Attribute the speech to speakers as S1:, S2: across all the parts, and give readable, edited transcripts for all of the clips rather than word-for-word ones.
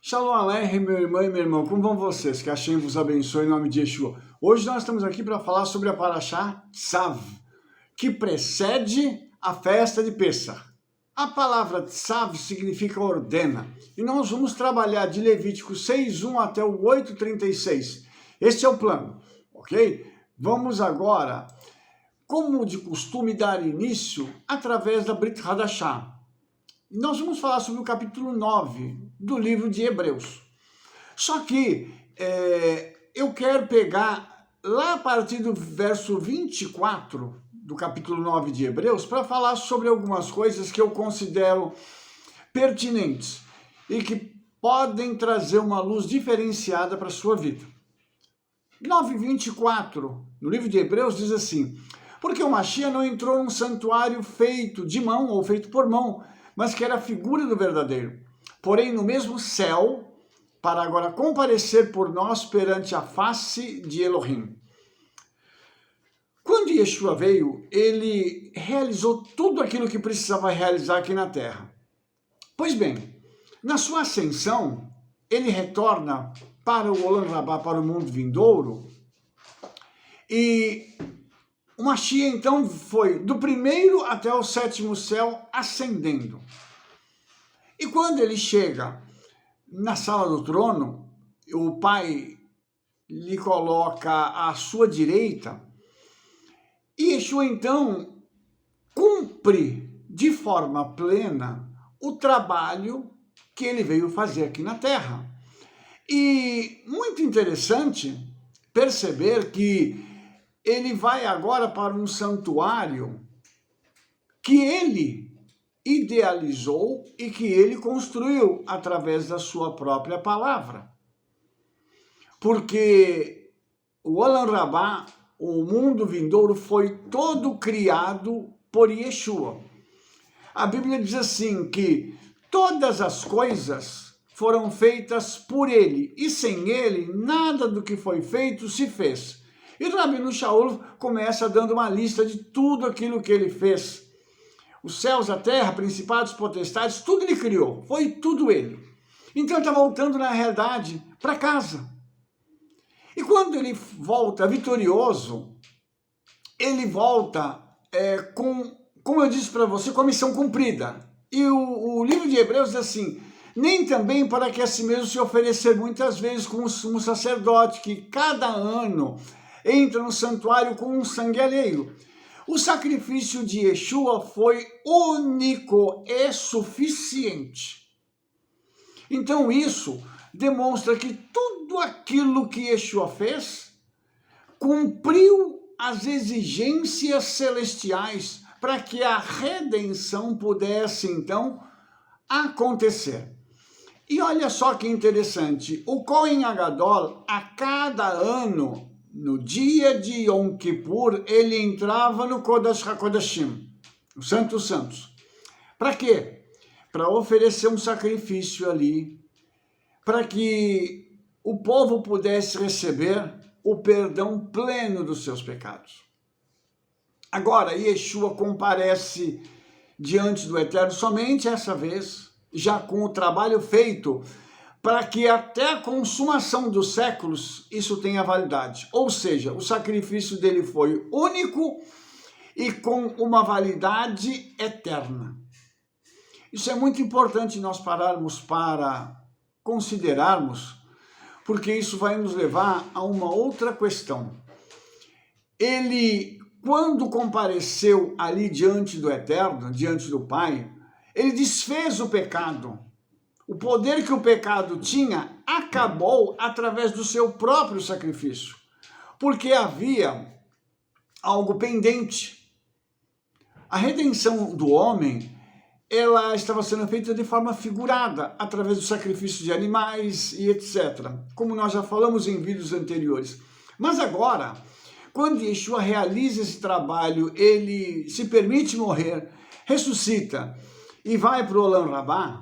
S1: Shalom Aleichem, meu irmão e minha irmã, como vão vocês? Que Hashem vos abençoe em nome de Yeshua. Hoje nós estamos aqui para falar sobre a Parashá Tzav, que precede a festa de Pessah. A palavra Tzav significa ordena, e nós vamos trabalhar de Levítico 6:1 até o 8:36. Este é o plano, ok? Vamos agora, como de costume, dar início através da Brit Hadashah. Nós vamos falar sobre o capítulo 9 do livro de Hebreus. Só que eu quero pegar lá a partir do verso 24 do capítulo 9 de Hebreus para falar sobre algumas coisas que eu considero pertinentes e que podem trazer uma luz diferenciada para a sua vida. 9:24 no livro de Hebreus diz assim: porque o Mashiach não entrou num santuário feito de mão ou feito por mão, mas que era a figura do verdadeiro, porém no mesmo céu, para agora comparecer por nós perante a face de Elohim. Quando Yeshua veio, ele realizou tudo aquilo que precisava realizar aqui na terra. Pois bem, na sua ascensão, ele retorna para o Olam Rabá, para o mundo vindouro, e o Mashiach, então, foi do primeiro até o sétimo céu ascendendo. E quando ele chega na sala do trono, o Pai lhe coloca à sua direita, e Yeshua, então, cumpre de forma plena o trabalho que ele veio fazer aqui na Terra. E muito interessante perceber que ele vai agora para um santuário que ele idealizou e que ele construiu através da sua própria palavra. Porque o Olam Rabá, o mundo vindouro, foi todo criado por Yeshua. A Bíblia diz assim que todas as coisas foram feitas por ele, e sem ele nada do que foi feito se fez. E o Rabino Shaul começa dando uma lista de tudo aquilo que ele fez. Os céus, a terra, principados, potestades, tudo ele criou. Foi tudo ele. Então ele está voltando, na realidade, para casa. E quando ele volta vitorioso, ele volta como eu disse para você, com a missão cumprida. E o livro de Hebreus diz assim: nem também para que a si mesmo se oferecer muitas vezes como um sacerdote que cada ano entra no santuário com um sangue alheio. O sacrifício de Yeshua foi único e suficiente. Então isso demonstra que tudo aquilo que Yeshua fez cumpriu as exigências celestiais para que a redenção pudesse então acontecer. E olha só que interessante, o Kohen Agadol, a cada ano, no dia de Yom Kippur, ele entrava no Kodesh HaKodashim, o Santo dos Santos. Para quê? Para oferecer um sacrifício ali, para que o povo pudesse receber o perdão pleno dos seus pecados. Agora, Yeshua comparece diante do Eterno somente essa vez, já com o trabalho feito, para que até a consumação dos séculos isso tenha validade. Ou seja, o sacrifício dele foi único e com uma validade eterna. Isso é muito importante nós pararmos para considerarmos, porque isso vai nos levar a uma outra questão. Ele, quando compareceu ali diante do Eterno, diante do Pai, ele desfez o pecado. O poder que o pecado tinha acabou através do seu próprio sacrifício, porque havia algo pendente. A redenção do homem, ela estava sendo feita de forma figurada, através do sacrifício de animais e etc., como nós já falamos em vídeos anteriores. Mas agora, quando Yeshua realiza esse trabalho, ele se permite morrer, ressuscita e vai para o Olam Rabá,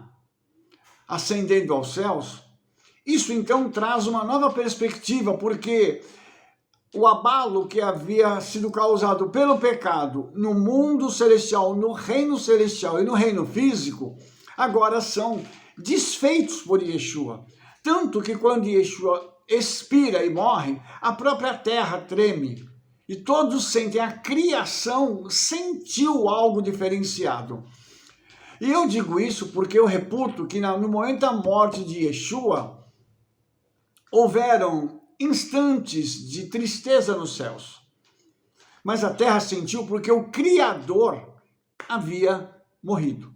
S1: ascendendo aos céus, isso então traz uma nova perspectiva, porque o abalo que havia sido causado pelo pecado no mundo celestial, no reino celestial e no reino físico, agora são desfeitos por Yeshua. Tanto que quando Yeshua expira e morre, a própria terra treme. E todos sentem, a criação sentiu algo diferenciado. E eu digo isso porque eu reputo que no momento da morte de Yeshua, houveram instantes de tristeza nos céus. Mas a terra sentiu porque o Criador havia morrido.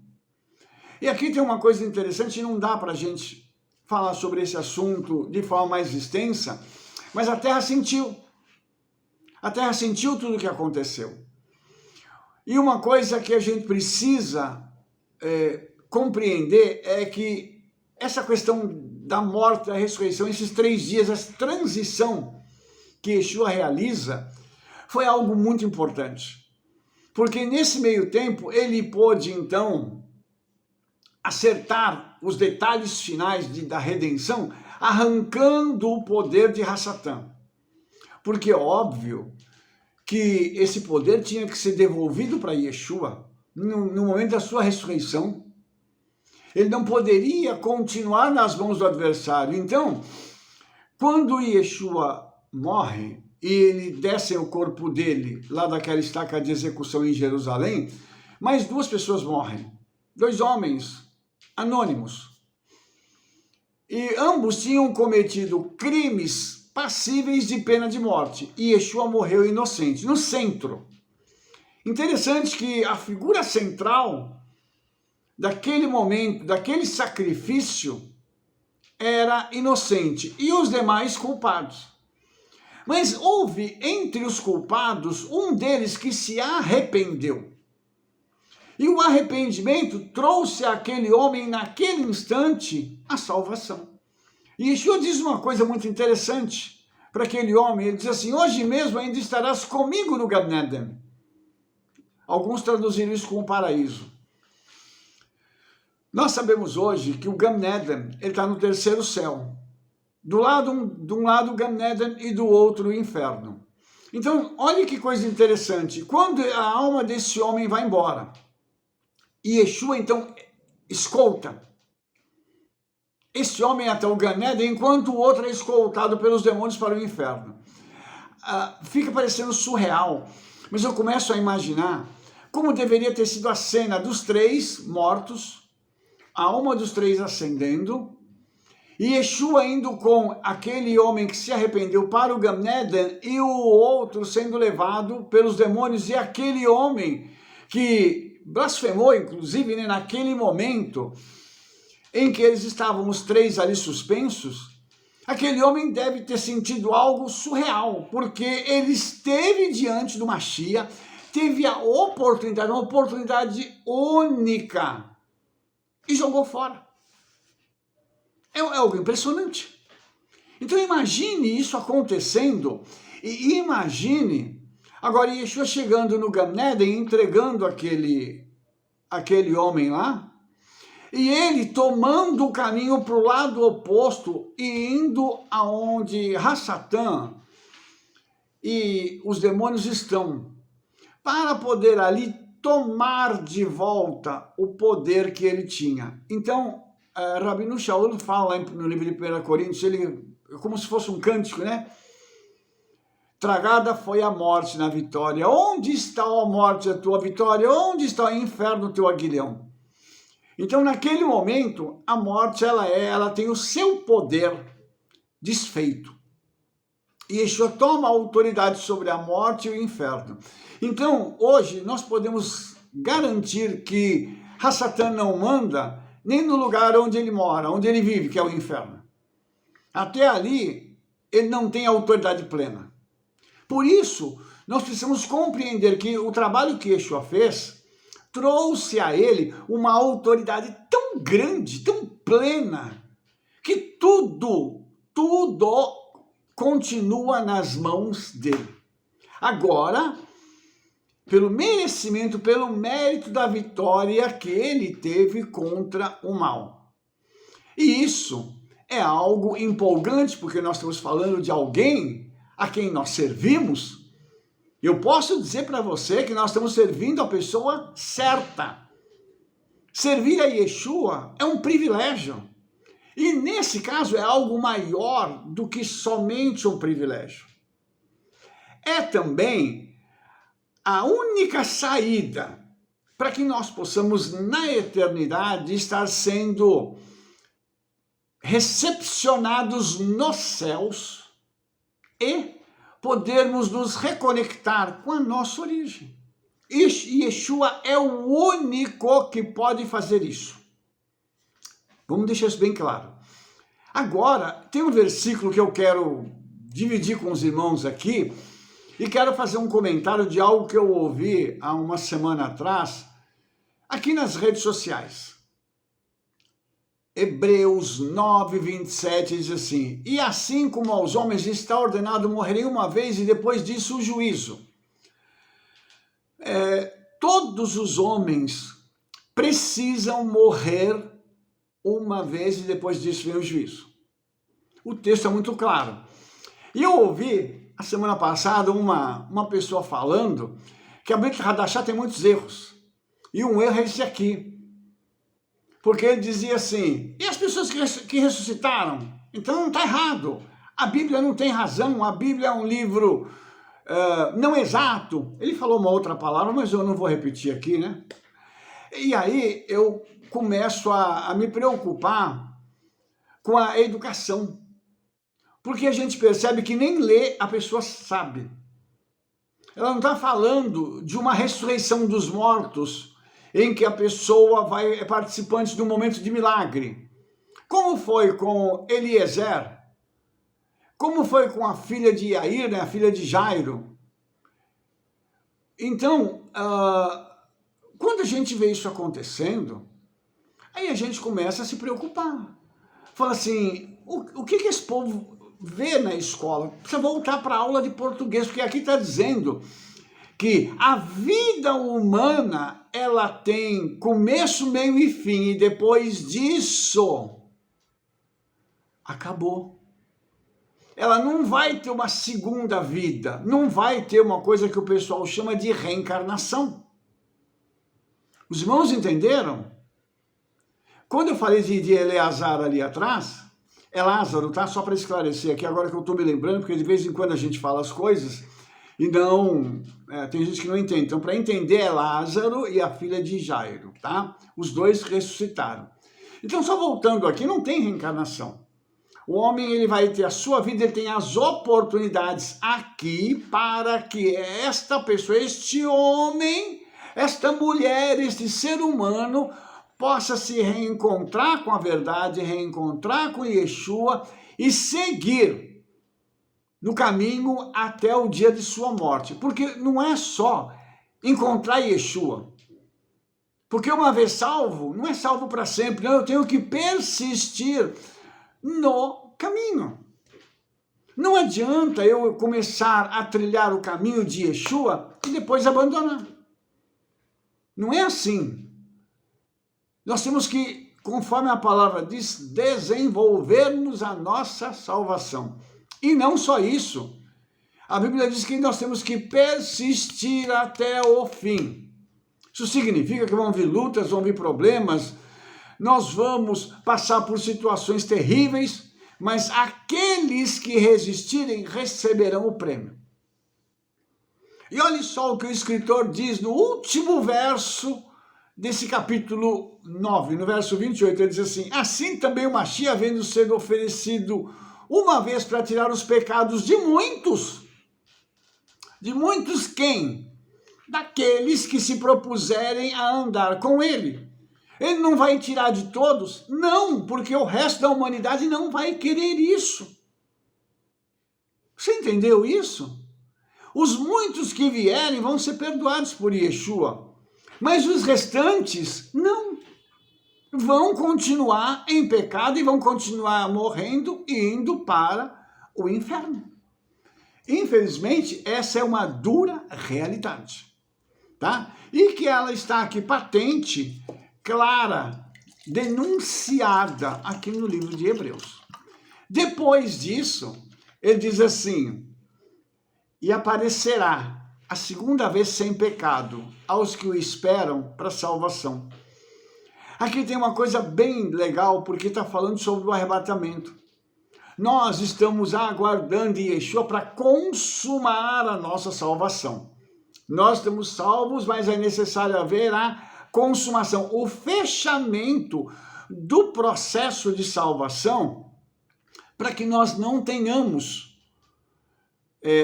S1: E aqui tem uma coisa interessante, não dá para a gente falar sobre esse assunto de forma mais extensa, mas a terra sentiu. A terra sentiu tudo o que aconteceu. E uma coisa que a gente precisa compreender é que essa questão da morte, da ressurreição, esses 3 dias, essa transição que Yeshua realiza, foi algo muito importante. Porque nesse meio tempo, ele pôde, então, acertar os detalhes finais da redenção, arrancando o poder de Hassatã. Porque é óbvio que esse poder tinha que ser devolvido para Yeshua no momento da sua ressurreição. Ele não poderia continuar nas mãos do adversário. Então, quando Yeshua morre e ele desce o corpo dele lá daquela estaca de execução em Jerusalém, mais 2 pessoas morrem. 2 homens anônimos. E ambos tinham cometido crimes passíveis de pena de morte. E Yeshua morreu inocente, no centro. Interessante que a figura central daquele momento, daquele sacrifício, era inocente e os demais culpados. Mas houve entre os culpados um deles que se arrependeu. E o arrependimento trouxe àquele homem, naquele instante, a salvação. E Yeshua diz uma coisa muito interessante para aquele homem. Ele diz assim: hoje mesmo ainda estarás comigo no Gan Eden. Alguns traduziram isso como paraíso. Nós sabemos hoje que o Gan Eden está no 3º céu. De um lado o Gan Eden e do outro o inferno. Então, olha que coisa interessante. Quando a alma desse homem vai embora, e Yeshua, então, escolta esse homem até o Gan Eden, enquanto o outro é escoltado pelos demônios para o inferno. Fica parecendo surreal, mas eu começo a imaginar como deveria ter sido a cena dos 3 mortos, a alma dos 3 ascendendo, e Yeshua indo com aquele homem que se arrependeu para o Gan Eden e o outro sendo levado pelos demônios, e aquele homem que blasfemou, inclusive, né, naquele momento em que eles estavam os 3 ali suspensos, aquele homem deve ter sentido algo surreal, porque ele esteve diante do Mashiach, teve a oportunidade, uma oportunidade única, e jogou fora. É algo impressionante. Então imagine isso acontecendo, e imagine agora Yeshua chegando no Gan Eden, entregando aquele homem lá, e ele tomando o caminho para o lado oposto e indo aonde Hassatã e os demônios estão, para poder ali tomar de volta o poder que ele tinha. Então, Rabino Shaul fala no livro de 1 Coríntios, ele, como se fosse um cântico, né? Tragada foi a morte na vitória. Onde está, ó morte, a tua vitória? Onde está o inferno, o teu aguilhão? Então, naquele momento, a morte, ela tem o seu poder desfeito. E Yeshua toma a autoridade sobre a morte e o inferno. Então, hoje, nós podemos garantir que Hassatã não manda nem no lugar onde ele mora, onde ele vive, que é o inferno. Até ali, ele não tem autoridade plena. Por isso, nós precisamos compreender que o trabalho que Yeshua fez trouxe a ele uma autoridade tão grande, tão plena, que tudo continua nas mãos dele. Agora, pelo merecimento, pelo mérito da vitória que ele teve contra o mal. E isso é algo empolgante, porque nós estamos falando de alguém a quem nós servimos. Eu posso dizer para você que nós estamos servindo a pessoa certa. servir a Yeshua é um privilégio. E nesse caso é algo maior do que somente um privilégio. É também a única saída para que nós possamos, na eternidade, estar sendo recepcionados nos céus e podermos nos reconectar com a nossa origem. E Yeshua é o único que pode fazer isso. Vamos deixar isso bem claro. Agora, tem um versículo que eu quero dividir com os irmãos aqui e quero fazer um comentário de algo que eu ouvi há uma semana atrás, aqui nas redes sociais. Hebreus 9, 27 diz assim: e assim como aos homens está ordenado morrerem uma vez e depois disso o juízo. Todos os homens precisam morrer uma vez e depois disso vem o juízo. O texto é muito claro. E eu ouvi, a semana passada, uma pessoa falando que a Brit Hadashah tem muitos erros. E um erro é esse aqui. Porque ele dizia assim, e as pessoas que ressuscitaram? Então não está errado. A Bíblia não tem razão, a Bíblia é um livro não exato. Ele falou uma outra palavra, mas eu não vou repetir aqui, né? E aí eu começo a me preocupar com a educação. Porque a gente percebe que nem ler a pessoa sabe. Ela não está falando de uma ressurreição dos mortos, em que a pessoa é participante de um momento de milagre. Como foi com Eliezer? Como foi com a filha de Iair, né, a filha de Jairo? Então, quando a gente vê isso acontecendo, aí a gente começa a se preocupar. Fala assim, o que esse povo vê na escola? Precisa voltar para a aula de português, porque aqui está dizendo que a vida humana, ela tem começo, meio e fim, e depois disso, acabou. Ela não vai ter uma segunda vida, não vai ter uma coisa que o pessoal chama de reencarnação. Os irmãos entenderam? Quando eu falei de Eleazar ali atrás, é Lázaro, tá? Só para esclarecer aqui, agora que eu estou me lembrando, porque de vez em quando a gente fala as coisas e não... tem gente que não entende. Então, para entender, é Lázaro e a filha de Jairo, tá? Os dois ressuscitaram. Então, só voltando aqui, não tem reencarnação. O homem, ele vai ter a sua vida, ele tem as oportunidades aqui para que esta pessoa, este homem, esta mulher, este ser humano possa se reencontrar com a verdade, reencontrar com Yeshua e seguir no caminho até o dia de sua morte. Porque não é só encontrar Yeshua. Porque uma vez salvo, não é salvo para sempre, não, eu tenho que persistir no caminho. Não adianta eu começar a trilhar o caminho de Yeshua e depois abandonar. Não é assim. Nós temos que, conforme a palavra diz, desenvolvermos a nossa salvação. E não só isso. A Bíblia diz que nós temos que persistir até o fim. Isso significa que vão vir lutas, vão vir problemas, nós vamos passar por situações terríveis, mas aqueles que resistirem receberão o prêmio. E olha só o que o escritor diz no último verso desse capítulo 9, no verso 28, ele diz assim, assim também o Mashiach, havendo sido oferecido uma vez para tirar os pecados de muitos. De muitos quem? Daqueles que se propuserem a andar com ele. Ele não vai tirar de todos? Não, porque o resto da humanidade não vai querer isso. Você entendeu isso? Os muitos que vierem vão ser perdoados por Yeshua, mas os restantes não. Vão continuar em pecado e vão continuar morrendo e indo para o inferno. Infelizmente, essa é uma dura realidade, tá? E que ela está aqui patente, clara, denunciada aqui no livro de Hebreus. Depois disso, ele diz assim, e aparecerá a segunda vez sem pecado aos que o esperam para salvação. Aqui tem uma coisa bem legal, porque está falando sobre o arrebatamento. Nós estamos aguardando Yeshua para consumar a nossa salvação. Nós estamos salvos, mas é necessário haver a consumação, o fechamento do processo de salvação, para que nós não tenhamos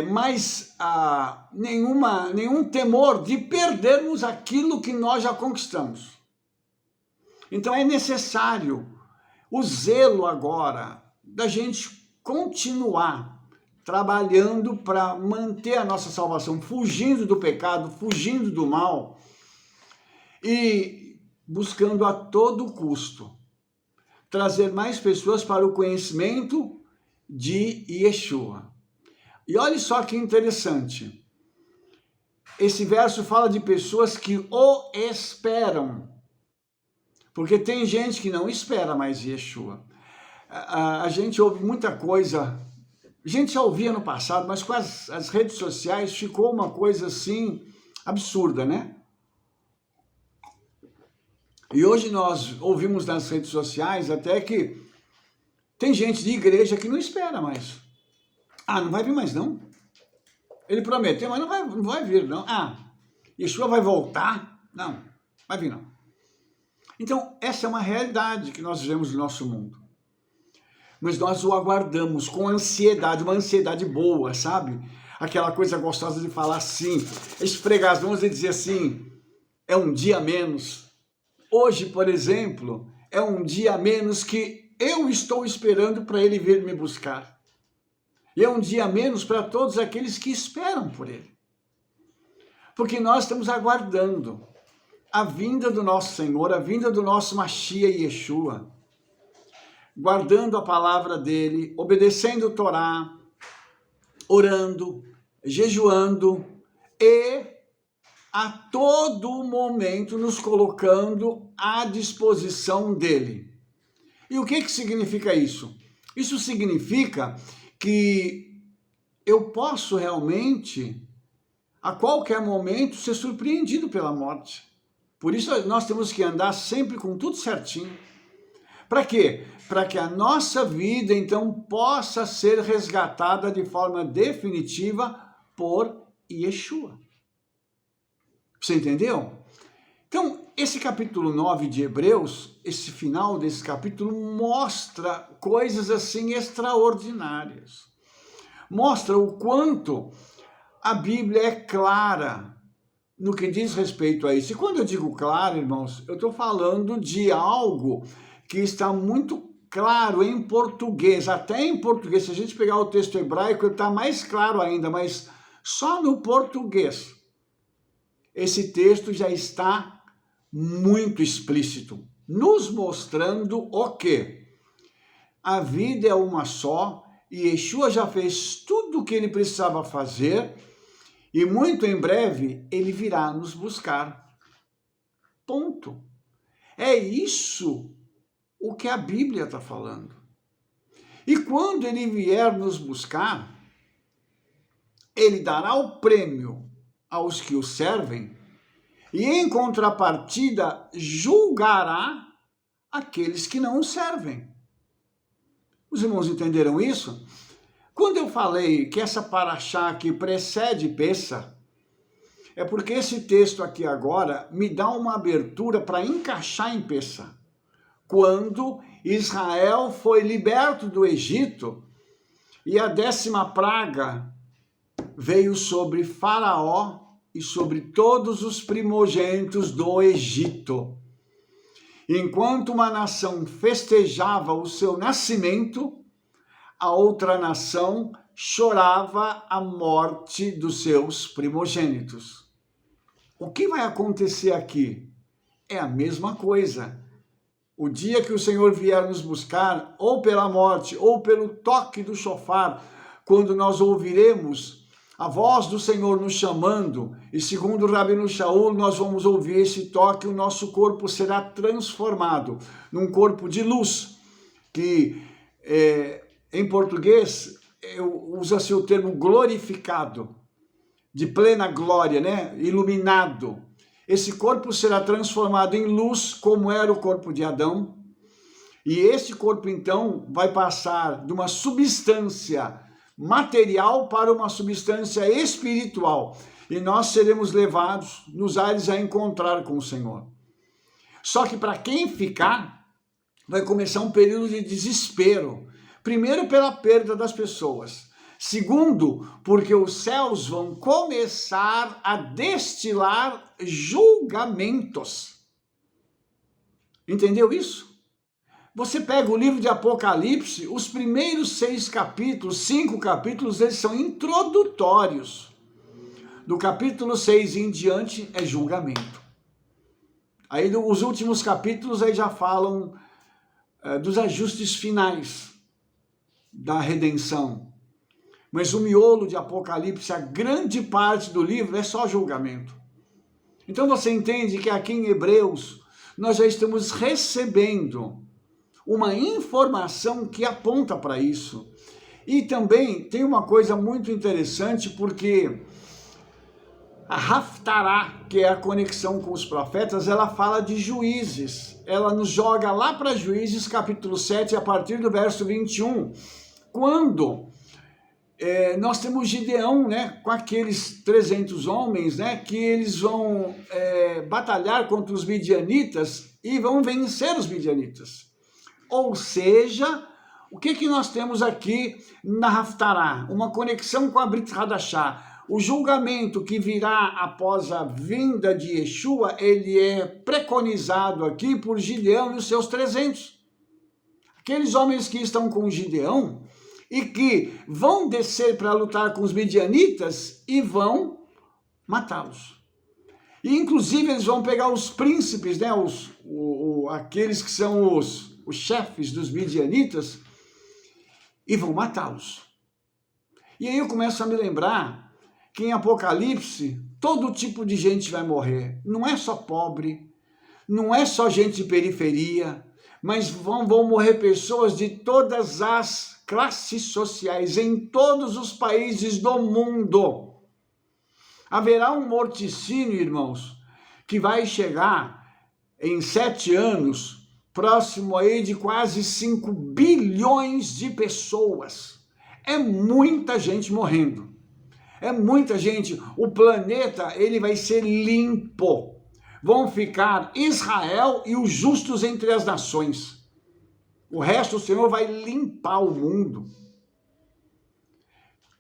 S1: mais nenhum temor de perdermos aquilo que nós já conquistamos. Então é necessário o zelo agora da gente continuar trabalhando para manter a nossa salvação, fugindo do pecado, fugindo do mal e buscando a todo custo trazer mais pessoas para o conhecimento de Yeshua. E olha só que interessante, esse verso fala de pessoas que o esperam, porque tem gente que não espera mais Yeshua. A gente ouve muita coisa, a gente já ouvia no passado, mas com as redes sociais ficou uma coisa assim absurda, né? E hoje nós ouvimos nas redes sociais até que tem gente de igreja que não espera mais. Ah, não vai vir mais não? Ele prometeu, mas não vai vir não. Ah, Yeshua vai voltar? Não, vai vir não. Então, essa é uma realidade que nós vivemos no nosso mundo. Mas nós o aguardamos com ansiedade, uma ansiedade boa, sabe? Aquela coisa gostosa de falar assim, esfregar as mãos e dizer assim, é um dia a menos. Hoje, por exemplo, é um dia a menos que eu estou esperando para ele vir me buscar. E é um dia a menos para todos aqueles que esperam por ele. Porque nós estamos aguardando a vinda do nosso Senhor, a vinda do nosso Mashiach Yeshua, guardando a palavra dele, obedecendo o Torá, orando, jejuando e a todo momento nos colocando à disposição dele. E o que significa isso? Isso significa que eu posso realmente, a qualquer momento, ser surpreendido pela morte. Por isso nós temos que andar sempre com tudo certinho. Para quê? Para que a nossa vida, então, possa ser resgatada de forma definitiva por Yeshua. Você entendeu? Então, esse capítulo 9 de Hebreus, esse final desse capítulo, mostra coisas assim extraordinárias. Mostra o quanto a Bíblia é clara no que diz respeito a isso. E quando eu digo claro, irmãos, eu estou falando de algo que está muito claro em português, até em português. Se a gente pegar o texto hebraico, está mais claro ainda, mas só no português. Esse texto já está muito explícito, nos mostrando o quê? A vida é uma só, e Yeshua já fez tudo o que ele precisava fazer, e muito em breve ele virá nos buscar. Ponto. É isso o que a Bíblia está falando. E quando ele vier nos buscar, ele dará o prêmio aos que o servem, e em contrapartida julgará aqueles que não o servem. Os irmãos entenderam isso? Quando eu falei que essa paraxá aqui precede Pessa, é porque esse texto aqui agora me dá uma abertura para encaixar em Pessa. Quando Israel foi liberto do Egito e a 10ª praga veio sobre Faraó e sobre todos os primogênitos do Egito. Enquanto uma nação festejava o seu nascimento, a outra nação chorava a morte dos seus primogênitos. O que vai acontecer aqui? É a mesma coisa. O dia que o Senhor vier nos buscar, ou pela morte, ou pelo toque do shofar, quando nós ouviremos a voz do Senhor nos chamando, e segundo o Rabino Shaul, nós vamos ouvir esse toque, o nosso corpo será transformado num corpo de luz, que em português usa-se o termo glorificado, de plena glória, né? Iluminado. Esse corpo será transformado em luz, como era o corpo de Adão. E esse corpo, então, vai passar de uma substância material para uma substância espiritual. E nós seremos levados nos ares a encontrar com o Senhor. Só que para quem ficar, vai começar um período de desespero. Primeiro, pela perda das pessoas. Segundo, porque os céus vão começar a destilar julgamentos. Entendeu isso? Você pega o livro de Apocalipse, os primeiros 5 capítulos, eles são introdutórios. Do capítulo 6 em diante é julgamento. Aí os últimos capítulos aí já falam dos ajustes finais da redenção. Mas o miolo de Apocalipse, a grande parte do livro é só julgamento. Então você entende que aqui em Hebreus nós já estamos recebendo uma informação que aponta para isso. E também tem uma coisa muito interessante, porque a Haftará, que é a conexão com os profetas, ela fala de Juízes. Ela nos joga lá para Juízes, capítulo 7, a partir do verso 21, quando nós temos Gideão, né, com aqueles 300 homens, né, que eles vão batalhar contra os midianitas e vão vencer os midianitas. Ou seja, o que nós temos aqui na Haftará? Uma conexão com a Brit Hadashah. O julgamento que virá após a vinda de Yeshua, ele é preconizado aqui por Gideão e os seus 300. Aqueles homens que estão com Gideão e que vão descer para lutar com os midianitas e vão matá-los. E inclusive eles vão pegar os príncipes, né, aqueles que são os chefes dos midianitas, e vão matá-los. E aí eu começo a me lembrar que em Apocalipse todo tipo de gente vai morrer. Não é só pobre, não é só gente de periferia, mas vão morrer pessoas de todas as classes sociais, em todos os países do mundo. Haverá um morticínio, irmãos, que vai chegar em 7 anos, próximo aí de quase 5 bilhões de pessoas. É muita gente morrendo. É muita gente. O planeta, ele vai ser limpo. Vão ficar Israel e os justos entre as nações. O resto, o Senhor vai limpar o mundo.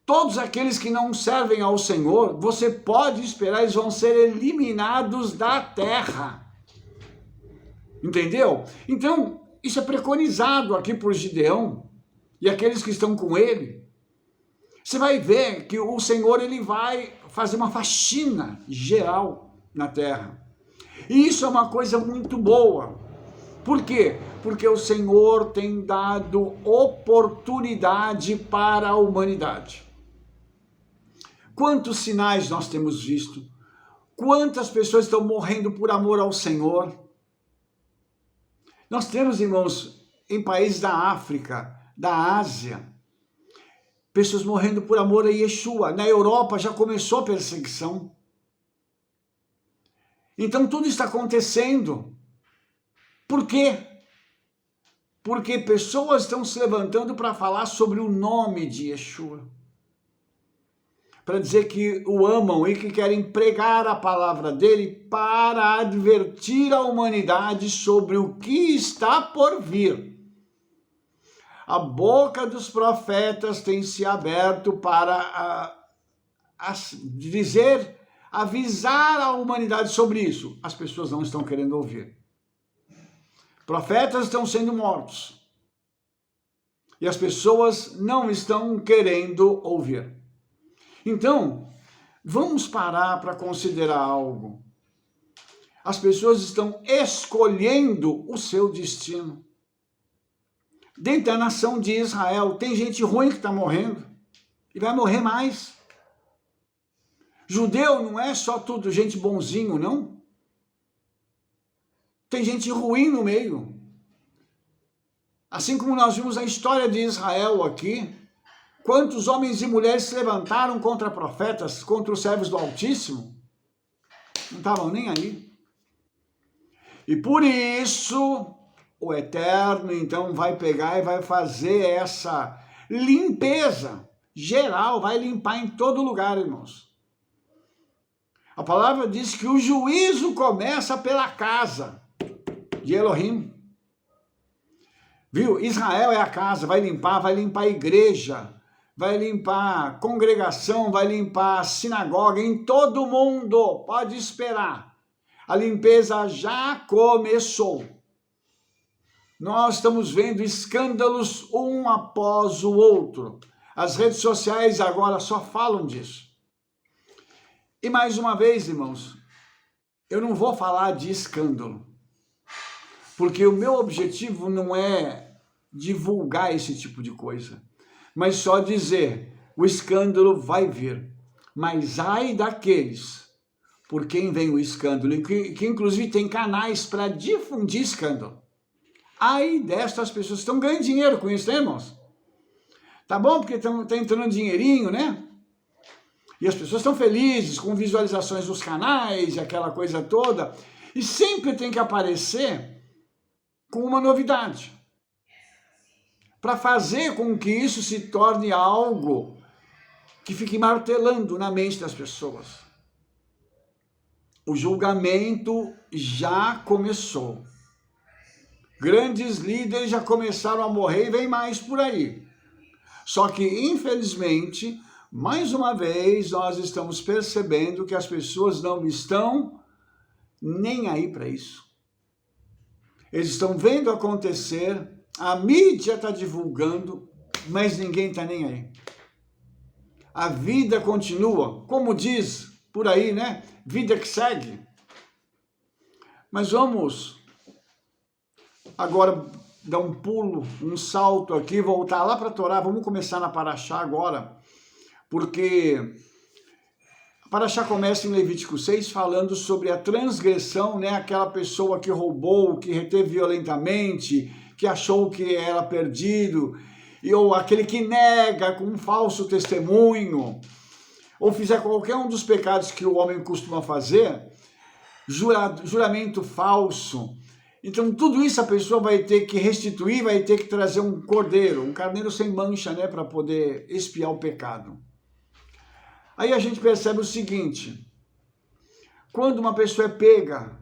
S1: Todos aqueles que não servem ao Senhor, você pode esperar, eles vão ser eliminados da terra. Entendeu? Então, isso é preconizado aqui por Gideão e aqueles que estão com ele. Você vai ver que o Senhor, ele vai fazer uma faxina geral na terra. E isso é uma coisa muito boa. Por quê? Porque o Senhor tem dado oportunidade para a humanidade. Quantos sinais nós temos visto? Quantas pessoas estão morrendo por amor ao Senhor? Nós temos, irmãos, em países da África, da Ásia, pessoas morrendo por amor a Yeshua. Na Europa já começou a perseguição. Então tudo está acontecendo. Por quê? Porque pessoas estão se levantando para falar sobre o nome de Yeshua. Para dizer que o amam e que querem pregar a palavra dele para advertir a humanidade sobre o que está por vir. A boca dos profetas tem se aberto para avisar a humanidade sobre isso. As pessoas não estão querendo ouvir. Profetas estão sendo mortos. E as pessoas não estão querendo ouvir. Então, vamos parar para considerar algo. As pessoas estão escolhendo o seu destino. Dentro da nação de Israel, tem gente ruim que está morrendo. E vai morrer mais. Judeu não é só tudo gente bonzinho, não. Tem gente ruim no meio. Assim como nós vimos a história de Israel aqui, quantos homens e mulheres se levantaram contra profetas, contra os servos do Altíssimo? Não estavam nem aí. E por isso, o Eterno, então, vai pegar e vai fazer essa limpeza geral, vai limpar em todo lugar, irmãos. A palavra diz que o juízo começa pela casa de Elohim. Viu? Israel é a casa, vai limpar a igreja, vai limpar a congregação, vai limpar a sinagoga, em todo mundo, pode esperar. A limpeza já começou. Nós estamos vendo escândalos um após o outro. As redes sociais agora só falam disso. E mais uma vez, irmãos, eu não vou falar de escândalo, porque o meu objetivo não é divulgar esse tipo de coisa, mas só dizer, o escândalo vai vir, mas ai daqueles por quem vem o escândalo, que inclusive tem canais para difundir escândalo. Ai destas pessoas que estão ganhando dinheiro com isso, né, irmãos? Tá bom, porque tá entrando dinheirinho, né? E as pessoas estão felizes com visualizações dos canais, aquela coisa toda, e sempre tem que aparecer com uma novidade, para fazer com que isso se torne algo que fique martelando na mente das pessoas. O julgamento já começou. Grandes líderes já começaram a morrer e vem mais por aí. Só que, infelizmente, mais uma vez, nós estamos percebendo que as pessoas não estão nem aí para isso. Eles estão vendo acontecer, a mídia está divulgando, mas ninguém está nem aí. A vida continua, como diz por aí, né? Vida que segue. Mas vamos agora dar um pulo, um salto aqui, voltar lá para a Torá. Vamos começar na Paraxá agora, porque a Paraxá começa em Levítico 6 falando sobre a transgressão, né? Aquela pessoa que roubou, que reteve violentamente, que achou que era perdido, ou aquele que nega com um falso testemunho, ou fizer qualquer um dos pecados que o homem costuma fazer, juramento falso. Então, tudo isso a pessoa vai ter que restituir, vai ter que trazer um cordeiro, um carneiro sem mancha, né, para poder expiar o pecado. Aí a gente percebe o seguinte, quando uma pessoa é pega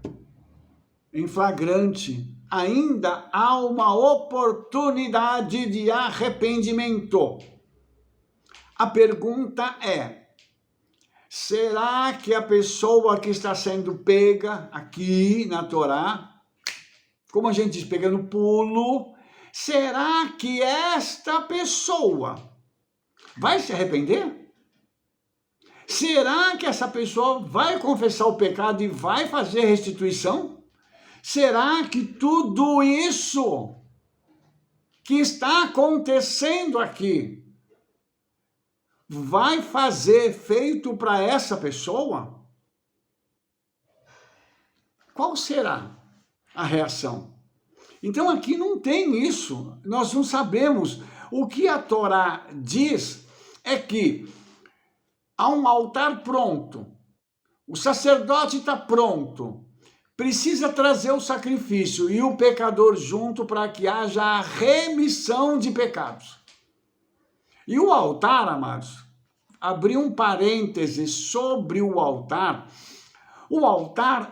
S1: em flagrante, ainda há uma oportunidade de arrependimento. A pergunta é, será que a pessoa que está sendo pega aqui na Torá, como a gente diz, pegando pulo, será que esta pessoa vai se arrepender? Será que essa pessoa vai confessar o pecado e vai fazer restituição? Será que tudo isso que está acontecendo aqui vai fazer efeito para essa pessoa? Qual será a reação? Então aqui não tem isso, nós não sabemos. O que a Torá diz é que há um altar pronto, o sacerdote está pronto, precisa trazer o sacrifício e o pecador junto para que haja a remissão de pecados. E o altar, amados, abrir um parêntese sobre o altar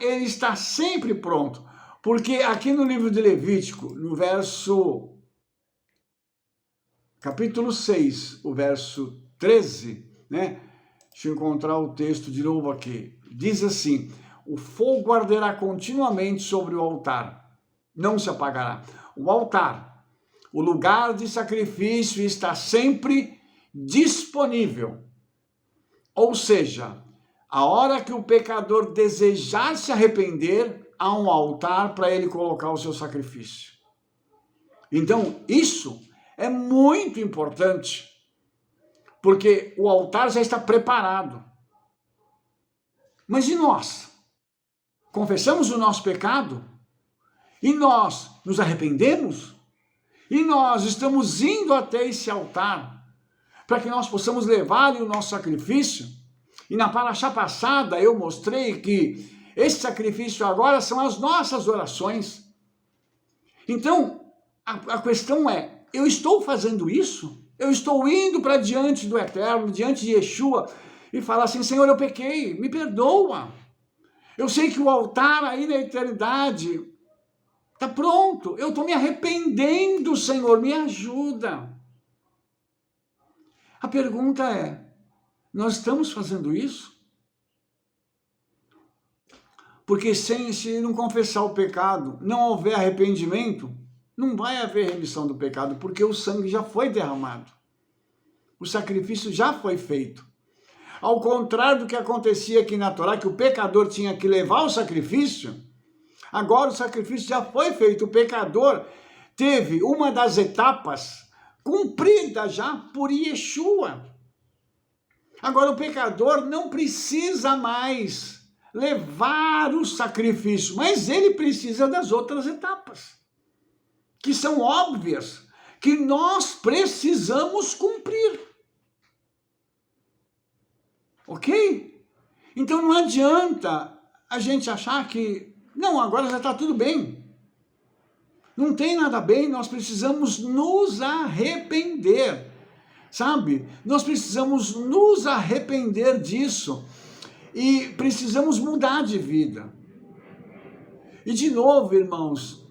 S1: ele está sempre pronto, porque aqui no livro de Levítico, no capítulo 6, o verso 13, né? Deixa eu encontrar o texto de novo aqui. Diz assim, o fogo arderá continuamente sobre o altar, não se apagará. O altar, o lugar de sacrifício está sempre disponível. Ou seja, a hora que o pecador desejar se arrepender, há um altar para ele colocar o seu sacrifício. Então, isso é muito importante, porque o altar já está preparado. Mas e nós? Confessamos o nosso pecado? E nós nos arrependemos? E nós estamos indo até esse altar para que nós possamos levar o nosso sacrifício? E na paraxá passada eu mostrei que Esse sacrifício agora são as nossas orações. Então, a questão é, eu estou fazendo isso? Eu estou indo para diante do Eterno, diante de Yeshua, e falar assim, Senhor, eu pequei, me perdoa. Eu sei que o altar aí na eternidade está pronto. Eu estou me arrependendo, Senhor, me ajuda. A pergunta é, nós estamos fazendo isso? Porque se não confessar o pecado, não houver arrependimento, não vai haver remissão do pecado, porque o sangue já foi derramado. O sacrifício já foi feito. Ao contrário do que acontecia aqui na Torá, que o pecador tinha que levar o sacrifício, agora o sacrifício já foi feito. O pecador teve uma das etapas cumprida já por Yeshua. Agora o pecador não precisa mais levar o sacrifício, mas ele precisa das outras etapas, que são óbvias, que nós precisamos cumprir. Ok? Então não adianta a gente achar que, não, agora já está tudo bem. Não tem nada bem, nós precisamos nos arrepender, sabe? Nós precisamos nos arrepender disso. E precisamos mudar de vida. E de novo, irmãos,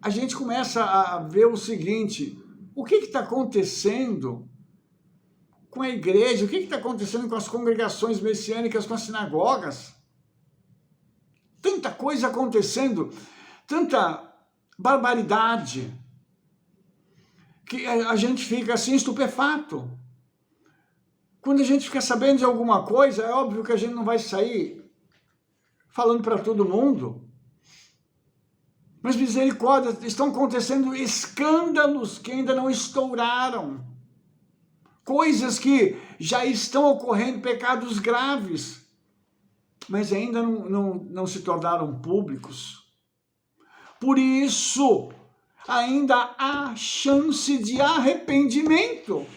S1: a gente começa a ver o seguinte, o que está acontecendo com a igreja, o que está acontecendo com as congregações messiânicas, com as sinagogas? Tanta coisa acontecendo, tanta barbaridade, que a gente fica assim estupefato. Quando a gente fica sabendo de alguma coisa, é óbvio que a gente não vai sair falando para todo mundo. Mas misericórdia, estão acontecendo escândalos que ainda não estouraram. Coisas que já estão ocorrendo, pecados graves, mas ainda não se tornaram públicos. Por isso, ainda há chance de arrependimento.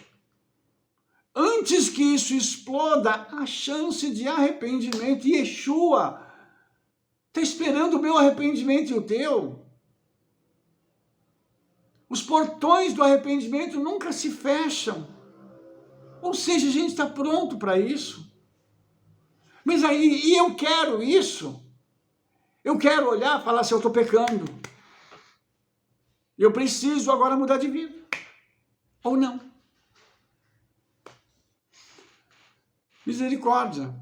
S1: Antes que isso exploda, a chance de arrependimento. E Yeshua está esperando o meu arrependimento e o teu. Os portões do arrependimento nunca se fecham. Ou seja, a gente está pronto para isso. Mas aí, e eu quero isso? Eu quero olhar e falar assim, eu estou pecando. Eu preciso agora mudar de vida. Ou não. Misericórdia.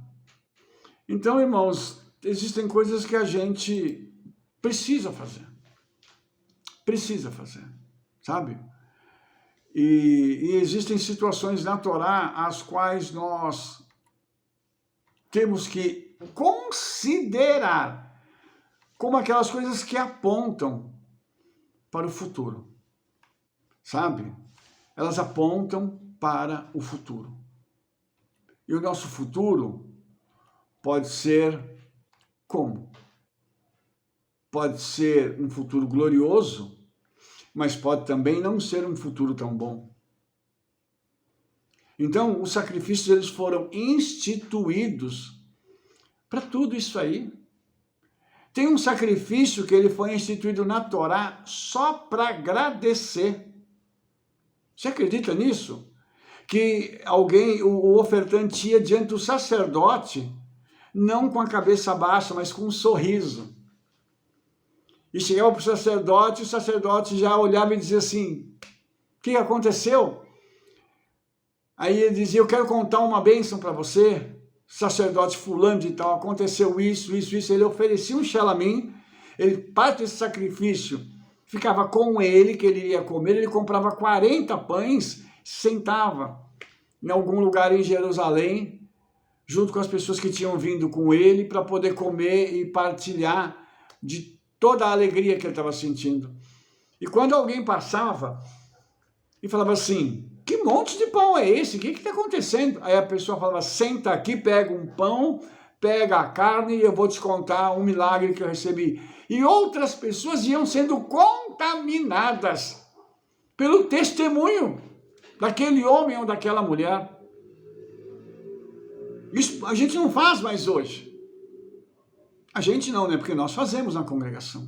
S1: Então, irmãos, existem coisas que a gente precisa fazer. Precisa fazer, sabe? E existem situações na Torá as quais nós temos que considerar como aquelas coisas que apontam para o futuro, sabe? Elas apontam para o futuro. E o nosso futuro pode ser como? Pode ser um futuro glorioso, mas pode também não ser um futuro tão bom. Então, os sacrifícios eles foram instituídos para tudo isso aí. Tem um sacrifício que ele foi instituído na Torá só para agradecer. Você acredita nisso? Que alguém, o ofertante ia diante do sacerdote, não com a cabeça baixa, mas com um sorriso. E chegava para o sacerdote já olhava e dizia assim, o que aconteceu? Aí ele dizia, eu quero contar uma bênção para você, sacerdote fulano de tal, aconteceu isso. Ele oferecia um xelamim, ele, parte desse sacrifício ficava com ele, que ele ia comer, ele comprava 40 pães, sentava em algum lugar em Jerusalém, junto com as pessoas que tinham vindo com ele, para poder comer e partilhar de toda a alegria que ele estava sentindo. E quando alguém passava e falava assim, que monte de pão é esse? O que está acontecendo? Aí a pessoa falava, senta aqui, pega um pão, pega a carne e eu vou te contar um milagre que eu recebi. E outras pessoas iam sendo contaminadas pelo testemunho daquele homem ou daquela mulher. Isso a gente não faz mais hoje. A gente não, né? Porque nós fazemos na congregação.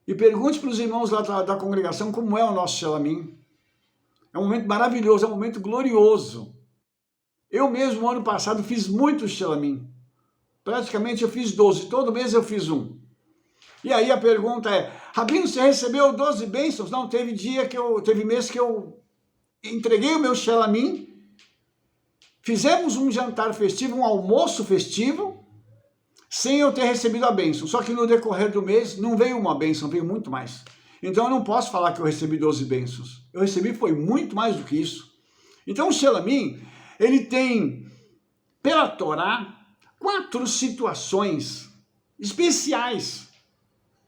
S1: E pergunte para os irmãos lá da congregação como é o nosso Shelamim. É um momento maravilhoso, é um momento glorioso. Eu mesmo, ano passado, fiz muito Shelamim. Praticamente eu fiz 12, todo mês eu fiz um. E aí a pergunta é, Rabino, você recebeu 12 bênçãos? Não, teve mês que eu entreguei o meu Shelamim, fizemos um jantar festivo, um almoço festivo, sem eu ter recebido a bênção. Só que no decorrer do mês não veio uma bênção, veio muito mais. Então eu não posso falar que eu recebi 12 bênçãos. Eu recebi foi muito mais do que isso. Então o Shelamim, ele tem, pela Torá, 4 situações especiais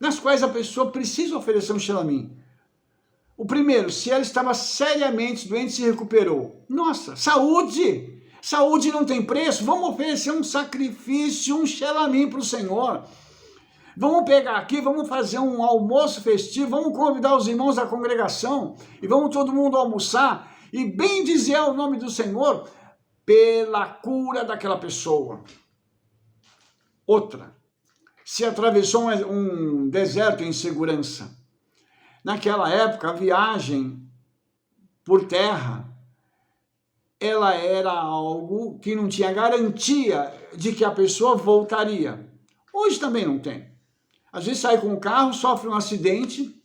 S1: nas quais a pessoa precisa oferecer um Shelamim. O primeiro, se ela estava seriamente doente e se recuperou. Nossa, saúde! Saúde não tem preço, vamos oferecer um sacrifício, um Shelamim para o Senhor. Vamos pegar aqui, vamos fazer um almoço festivo, vamos convidar os irmãos da congregação e vamos todo mundo almoçar e bem dizer o nome do Senhor pela cura daquela pessoa. Outra, se atravessou um deserto em segurança. Naquela época, a viagem por terra, ela era algo que não tinha garantia de que a pessoa voltaria. Hoje também não tem. Às vezes sai com o carro, sofre um acidente.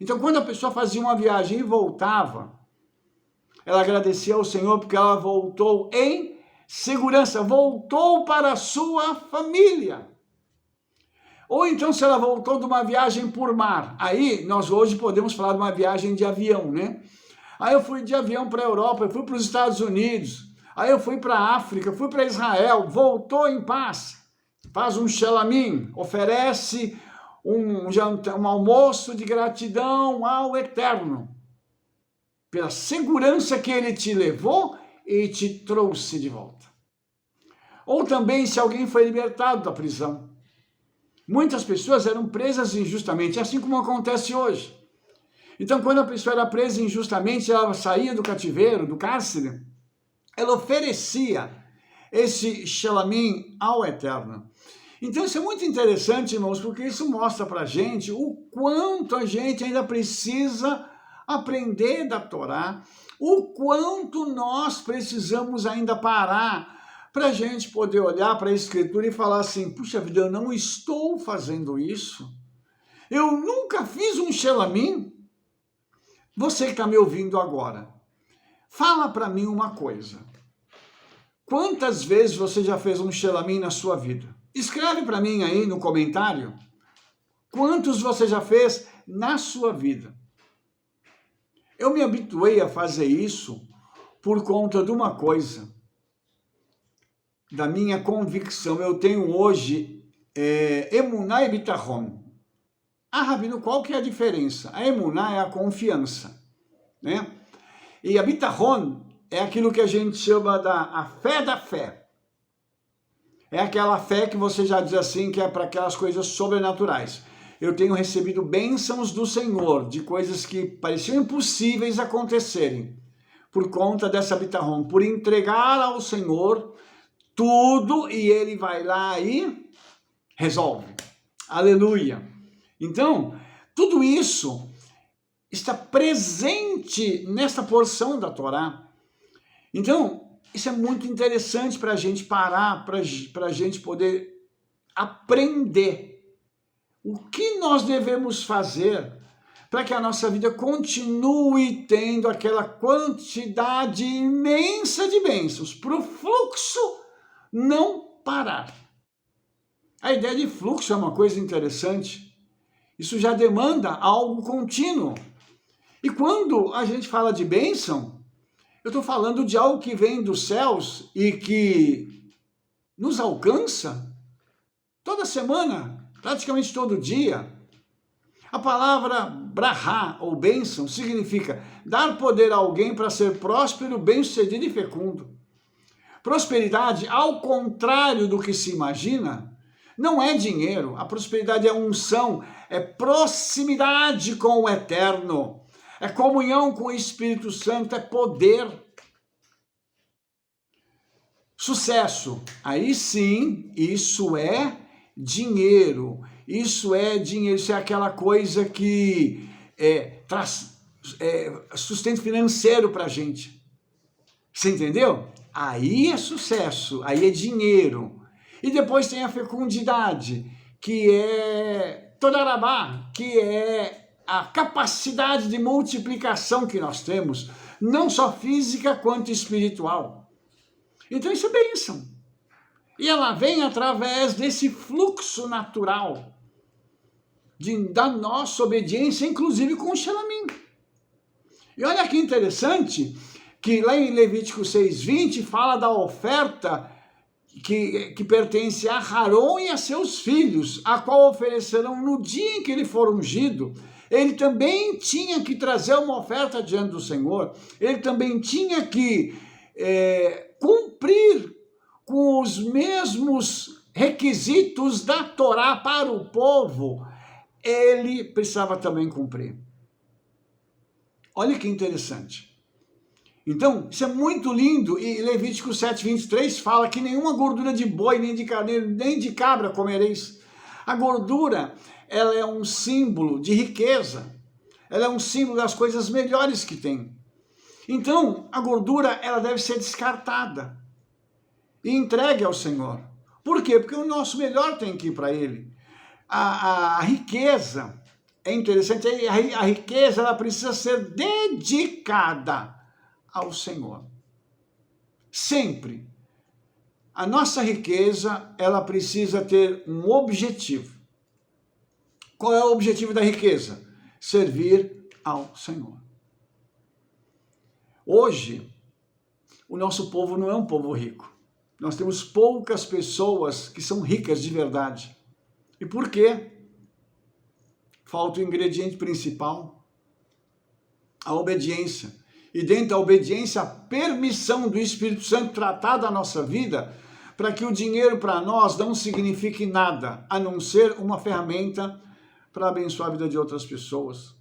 S1: Então, quando a pessoa fazia uma viagem e voltava, ela agradecia ao Senhor porque ela voltou em segurança, voltou para a sua família. Ou então, se ela voltou de uma viagem por mar, aí nós hoje podemos falar de uma viagem de avião, né? Aí eu fui de avião para a Europa, eu fui para os Estados Unidos, aí eu fui para a África, fui para Israel, voltou em paz. Faz um Shelamim, oferece um almoço de gratidão ao Eterno, pela segurança que ele te levou e te trouxe de volta. Ou também se alguém foi libertado da prisão. Muitas pessoas eram presas injustamente, assim como acontece hoje. Então, quando a pessoa era presa injustamente, ela saía do cativeiro, do cárcere, ela oferecia esse Shelamim ao Eterno. Então isso é muito interessante, irmãos, porque isso mostra para a gente o quanto a gente ainda precisa aprender da Torá, o quanto nós precisamos ainda parar para a gente poder olhar para a Escritura e falar assim, puxa vida, eu não estou fazendo isso, eu nunca fiz um Shelamim. Você que está me ouvindo agora, fala para mim uma coisa. Quantas vezes você já fez um Shelamim na sua vida? Escreve para mim aí no comentário. Quantos você já fez na sua vida? Eu me habituei a fazer isso por conta de uma coisa. Da minha convicção. Eu tenho hoje Emuná e Bitachon. Ah, Rabino, qual que é a diferença? A Emuná é a confiança, né? E a Bitachon é aquilo que a gente chama a fé da fé. É aquela fé que você já diz assim, que é para aquelas coisas sobrenaturais. Eu tenho recebido bênçãos do Senhor, de coisas que pareciam impossíveis acontecerem, por conta dessa Bitachon, por entregar ao Senhor tudo e Ele vai lá e resolve. Aleluia! Então, tudo isso está presente nesta porção da Torá. Então, isso é muito interessante para a gente parar, para a gente poder aprender o que nós devemos fazer para que a nossa vida continue tendo aquela quantidade imensa de bênçãos, para o fluxo não parar. A ideia de fluxo é uma coisa interessante. Isso já demanda algo contínuo. E quando a gente fala de bênção, eu estou falando de algo que vem dos céus e que nos alcança toda semana, praticamente todo dia. A palavra brahá, ou bênção, significa dar poder a alguém para ser próspero, bem-sucedido e fecundo. Prosperidade, ao contrário do que se imagina, não é dinheiro. A prosperidade é unção, é proximidade com o Eterno. É comunhão com o Espírito Santo, é poder. Sucesso, aí sim, isso é dinheiro. Isso é dinheiro, isso é aquela coisa que traz sustento financeiro para a gente. Você entendeu? Aí é sucesso, aí é dinheiro. E depois tem a fecundidade, que é Todarabá, que é a capacidade de multiplicação que nós temos, não só física quanto espiritual. Então isso é bênção. E ela vem através desse fluxo natural da nossa obediência, inclusive com o Xelamim. E olha que interessante, que lá em Levítico 6:20 fala da oferta que pertence a Arão e a seus filhos, a qual oferecerão no dia em que ele for ungido. Ele também tinha que trazer uma oferta diante do Senhor, ele também tinha que cumprir com os mesmos requisitos da Torá para o povo, ele precisava também cumprir. Olha que interessante. Então, isso é muito lindo, e Levítico 7:23 fala que nenhuma gordura de boi, nem de carneiro, nem de cabra comereis. A gordura, ela é um símbolo de riqueza, ela é um símbolo das coisas melhores que tem. Então, a gordura, ela deve ser descartada e entregue ao Senhor. Por quê? Porque o nosso melhor tem que ir para Ele. A riqueza, é interessante, a riqueza, ela precisa ser dedicada ao Senhor. Sempre. A nossa riqueza, ela precisa ter um objetivo. Qual é o objetivo da riqueza? Servir ao Senhor. Hoje, o nosso povo não é um povo rico. Nós temos poucas pessoas que são ricas de verdade. E por quê? Falta o ingrediente principal, a obediência. E dentro da obediência, a permissão do Espírito Santo tratar da nossa vida, para que o dinheiro para nós não signifique nada, a não ser uma ferramenta para abençoar a vida de outras pessoas.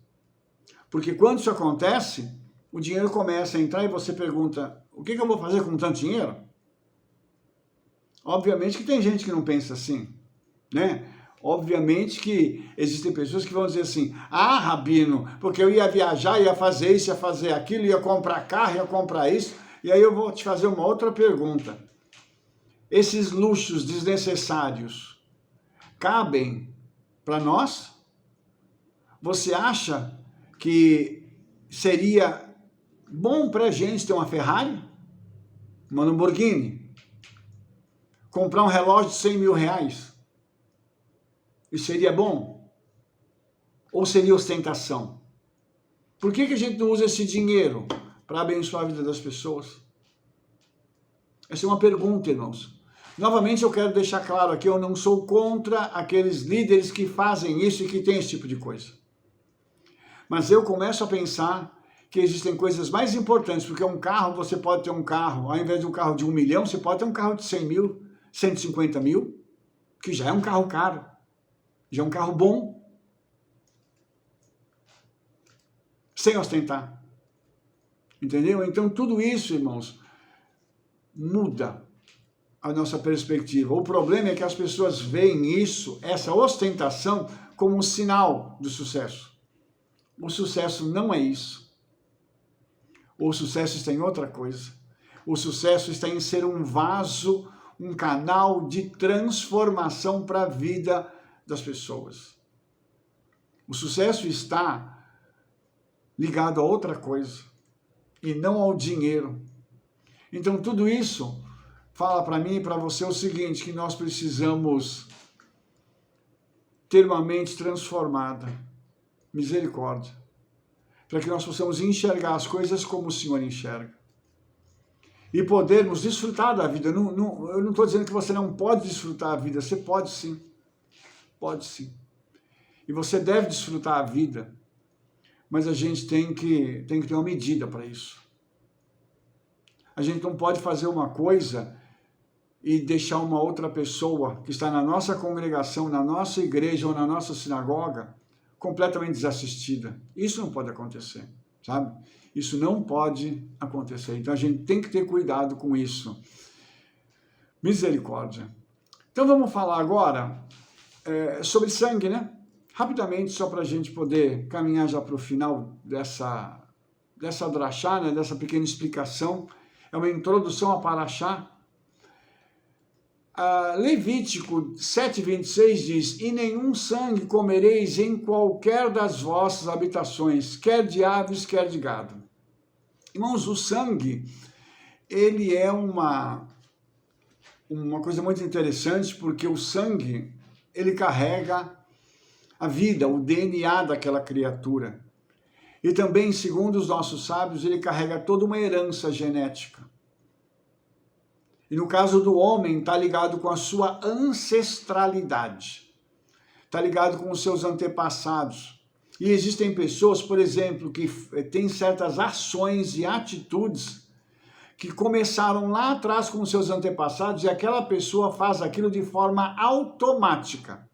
S1: Porque quando isso acontece, o dinheiro começa a entrar e você pergunta, o que eu vou fazer com tanto dinheiro? Obviamente que tem gente que não pensa assim, né? Obviamente que existem pessoas que vão dizer assim, ah, Rabino, porque eu ia viajar, ia fazer isso, ia fazer aquilo, ia comprar carro, ia comprar isso. E aí eu vou te fazer uma outra pergunta. Esses luxos desnecessários cabem para nós? Você acha que seria bom para a gente ter uma Ferrari? Uma Lamborghini? Comprar um relógio de 100 mil reais? Isso seria bom? Ou seria ostentação? Por que a gente não usa esse dinheiro para abençoar a vida das pessoas? Essa é uma pergunta, irmãos. Novamente eu quero deixar claro aqui, eu não sou contra aqueles líderes que fazem isso e que têm esse tipo de coisa. Mas eu começo a pensar que existem coisas mais importantes, porque um carro, você pode ter um carro, ao invés de um carro de 1 milhão, você pode ter um carro de 100 mil, 150 mil, que já é um carro caro. Já é um carro bom, sem ostentar. Entendeu? Então tudo isso, irmãos, muda a nossa perspectiva. O problema é que as pessoas veem isso, essa ostentação, como um sinal do sucesso. O sucesso não é isso. O sucesso está em outra coisa. O sucesso está em ser um vaso, um canal de transformação para a vida das pessoas. O sucesso está ligado a outra coisa e não ao dinheiro. Então tudo isso fala para mim e para você o seguinte, que nós precisamos ter uma mente transformada, misericórdia, para que nós possamos enxergar as coisas como o Senhor enxerga e podermos desfrutar da vida. Eu não estou dizendo que você não pode desfrutar a vida, você pode sim. Pode sim. E você deve desfrutar a vida, mas a gente tem que ter uma medida para isso. A gente não pode fazer uma coisa e deixar uma outra pessoa que está na nossa congregação, na nossa igreja ou na nossa sinagoga, completamente desassistida. Isso não pode acontecer, sabe? Isso não pode acontecer. Então a gente tem que ter cuidado com isso. Misericórdia. Então vamos falar agora sobre sangue, né? Rapidamente, só para a gente poder caminhar já para o final dessa drachá, né? Dessa pequena explicação. É uma introdução a Paraxá. Levítico 7,26 diz: e nenhum sangue comereis em qualquer das vossas habitações, quer de aves, quer de gado. Irmãos, o sangue, ele é uma coisa muito interessante, porque o sangue, ele carrega a vida, o DNA daquela criatura. E também, segundo os nossos sábios, ele carrega toda uma herança genética. E no caso do homem, está ligado com a sua ancestralidade. Está ligado com os seus antepassados. E existem pessoas, por exemplo, que têm certas ações e atitudes que começaram lá atrás com os seus antepassados e aquela pessoa faz aquilo de forma automática,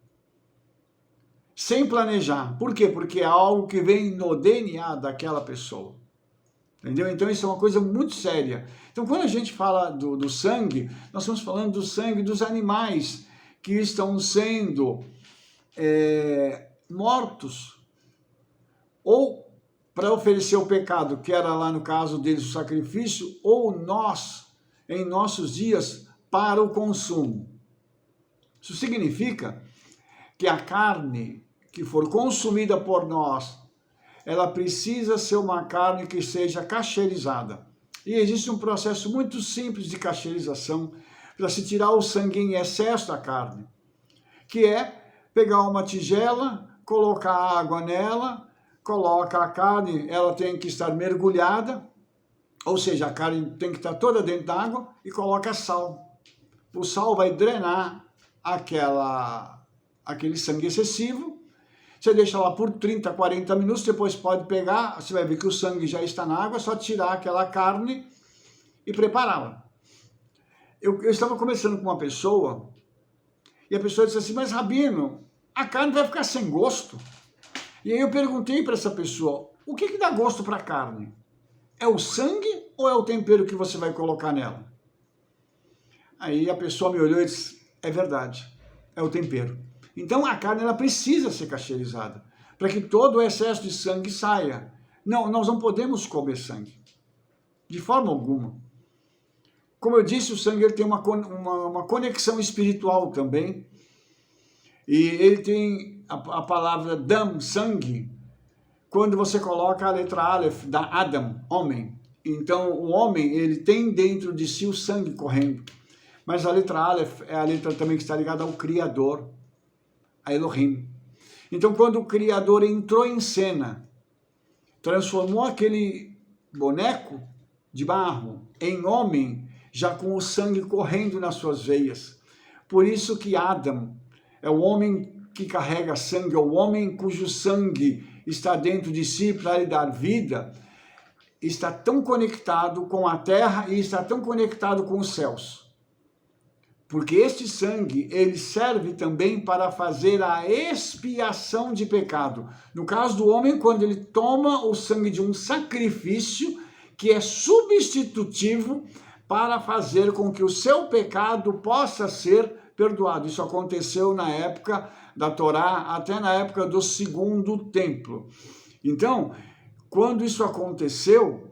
S1: sem planejar. Por quê? Porque é algo que vem no DNA daquela pessoa. Entendeu? Então isso é uma coisa muito séria. Então quando a gente fala do sangue, nós estamos falando do sangue dos animais que estão sendo mortos, ou para oferecer o pecado, que era lá no caso deles o sacrifício, ou nós, em nossos dias, para o consumo. Isso significa que a carne que for consumida por nós, ela precisa ser uma carne que seja cacherizada. E existe um processo muito simples de cacherização para se tirar o sangue em excesso da carne, que é pegar uma tigela, colocar água nela, coloca a carne, ela tem que estar mergulhada, ou seja, a carne tem que estar toda dentro da água, e coloca sal. O sal vai drenar aquele sangue excessivo. Você deixa lá por 30, 40 minutos, depois pode pegar, você vai ver que o sangue já está na água, é só tirar aquela carne e prepará-la. Eu estava conversando com uma pessoa, e a pessoa disse assim: mas Rabino, a carne vai ficar sem gosto. E aí eu perguntei para essa pessoa: o que dá gosto para a carne? É o sangue ou é o tempero que você vai colocar nela? Aí a pessoa me olhou e disse: é verdade, é o tempero. Então a carne ela precisa ser cacherizada, para que todo o excesso de sangue saia. Não, nós não podemos comer sangue, de forma alguma. Como eu disse, o sangue ele tem uma conexão espiritual também, e ele tem a palavra dam, sangue, quando você coloca a letra Aleph da Adam, homem. Então o homem ele tem dentro de si o sangue correndo, mas a letra Aleph é a letra também que está ligada ao Criador, a Elohim. Então quando o Criador entrou em cena, transformou aquele boneco de barro em homem, já com o sangue correndo nas suas veias. Por isso que Adam é o homem que carrega sangue, é o homem cujo sangue está dentro de si para lhe dar vida, está tão conectado com a terra e está tão conectado com os céus. Porque este sangue, ele serve também para fazer a expiação de pecado. No caso do homem, quando ele toma o sangue de um sacrifício, que é substitutivo para fazer com que o seu pecado possa ser perdoado. Isso aconteceu na época da Torá, até na época do segundo templo. Então, quando isso aconteceu,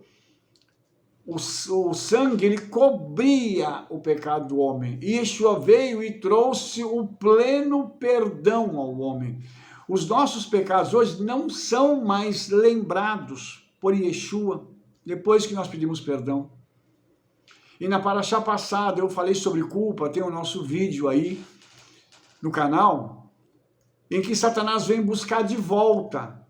S1: o sangue ele cobria o pecado do homem. E Yeshua veio e trouxe o pleno perdão ao homem. Os nossos pecados hoje não são mais lembrados por Yeshua, depois que nós pedimos perdão. E na paraxá passada eu falei sobre culpa, tem o nosso vídeo aí no canal, em que Satanás vem buscar de volta.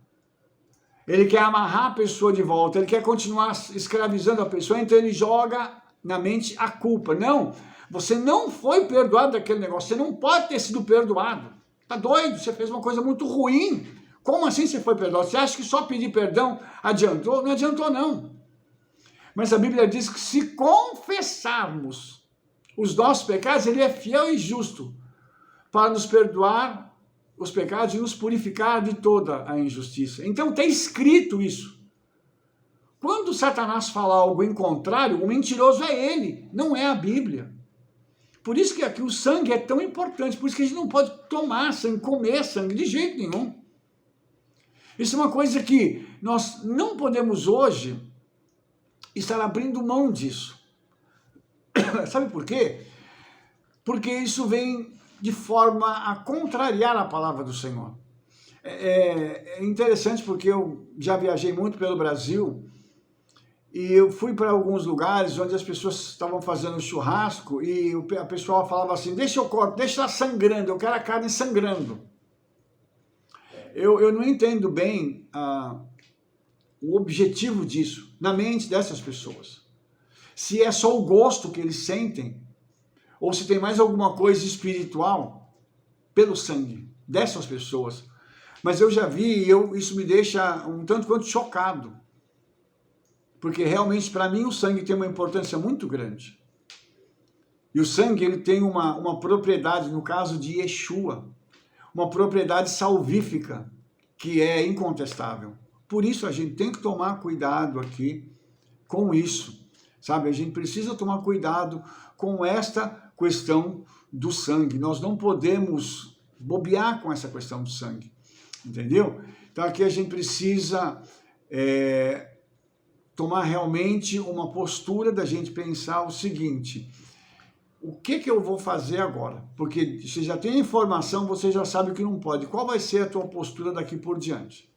S1: Ele quer amarrar a pessoa de volta, ele quer continuar escravizando a pessoa, então ele joga na mente a culpa. Não, você não foi perdoado daquele negócio, você não pode ter sido perdoado. Tá doido? Você fez uma coisa muito ruim. Como assim você foi perdoado? Você acha que só pedir perdão adiantou? Não adiantou não. Mas a Bíblia diz que se confessarmos os nossos pecados, ele é fiel e justo para nos perdoar os pecados e nos purificar de toda a injustiça. Então está escrito isso. Quando Satanás fala algo em contrário, o mentiroso é ele, não é a Bíblia. Por isso que aqui o sangue é tão importante, por isso que a gente não pode tomar sangue, comer sangue de jeito nenhum. Isso é uma coisa que nós não podemos hoje estar abrindo mão disso. Sabe por quê? Porque isso vem de forma a contrariar a palavra do Senhor. É interessante porque eu já viajei muito pelo Brasil e eu fui para alguns lugares onde as pessoas estavam fazendo churrasco e a pessoa falava assim, deixa eu cortar, deixa ela sangrando, eu quero a carne sangrando. Eu não entendo bem o objetivo disso na mente dessas pessoas. Se é só o gosto que eles sentem, ou se tem mais alguma coisa espiritual pelo sangue dessas pessoas. Mas eu já vi e isso me deixa um tanto quanto chocado. Porque realmente, para mim, o sangue tem uma importância muito grande. E o sangue ele tem uma propriedade, no caso de Yeshua, uma propriedade salvífica, que é incontestável. Por isso, a gente tem que tomar cuidado aqui com isso. Sabe, a gente precisa tomar cuidado com esta questão do sangue. Nós não podemos bobear com essa questão do sangue. Entendeu? Então aqui a gente precisa tomar realmente uma postura da gente pensar o seguinte, o que eu vou fazer agora? Porque você já tem informação, você já sabe o que não pode. Qual vai ser a tua postura daqui por diante?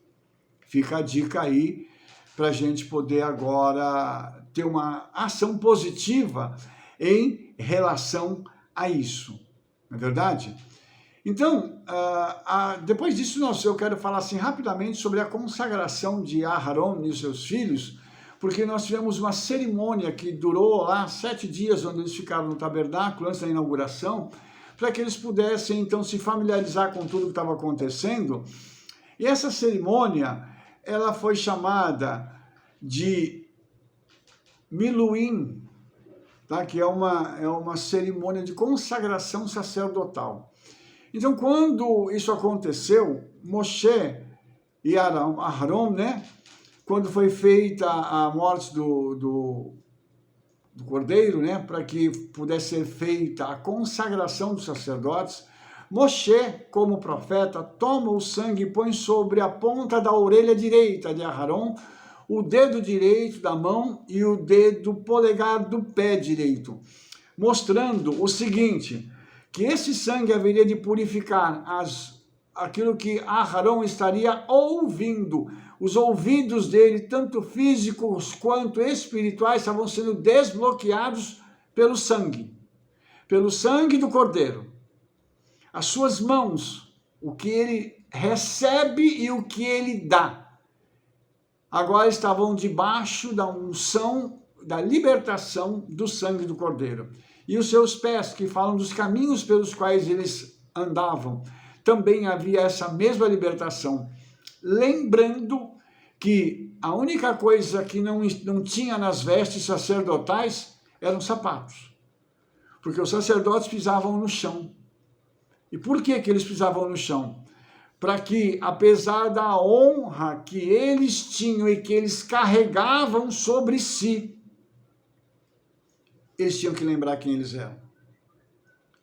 S1: Fica a dica aí para a gente poder agora ter uma ação positiva em relação a isso. Não é verdade? Então, depois disso, eu quero falar assim rapidamente sobre a consagração de Aharon e os seus filhos, porque nós tivemos uma cerimônia que durou lá 7 dias, onde eles ficaram no tabernáculo antes da inauguração, para que eles pudessem então se familiarizar com tudo que estava acontecendo. E essa cerimônia, ela foi chamada de Miluim, tá? Que é uma cerimônia de consagração sacerdotal. Então, quando isso aconteceu, Moshe e Aharon, né? Quando foi feita a morte do cordeiro, né? Para que pudesse ser feita a consagração dos sacerdotes, Moshe, como profeta, toma o sangue e põe sobre a ponta da orelha direita de Aharon, o dedo direito da mão e o dedo polegar do pé direito, mostrando o seguinte, que esse sangue haveria de purificar aquilo que Aharon estaria ouvindo. Os ouvidos dele, tanto físicos quanto espirituais, estavam sendo desbloqueados pelo sangue do cordeiro. As suas mãos, o que ele recebe e o que ele dá, agora estavam debaixo da unção, da libertação do sangue do cordeiro. E os seus pés, que falam dos caminhos pelos quais eles andavam, também havia essa mesma libertação. Lembrando que a única coisa que não tinha nas vestes sacerdotais eram sapatos. Porque os sacerdotes pisavam no chão. E por que eles pisavam no chão? Para que, apesar da honra que eles tinham e que eles carregavam sobre si, eles tinham que lembrar quem eles eram.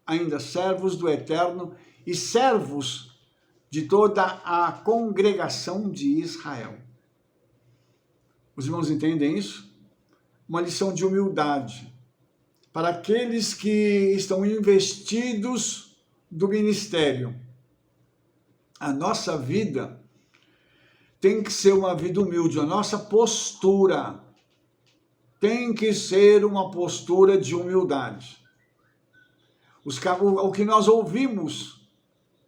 S1: Ainda servos do Eterno e servos de toda a congregação de Israel. Os irmãos entendem isso? Uma lição de humildade para aqueles que estão investidos do ministério. A nossa vida tem que ser uma vida humilde, a nossa postura tem que ser uma postura de humildade. O que nós ouvimos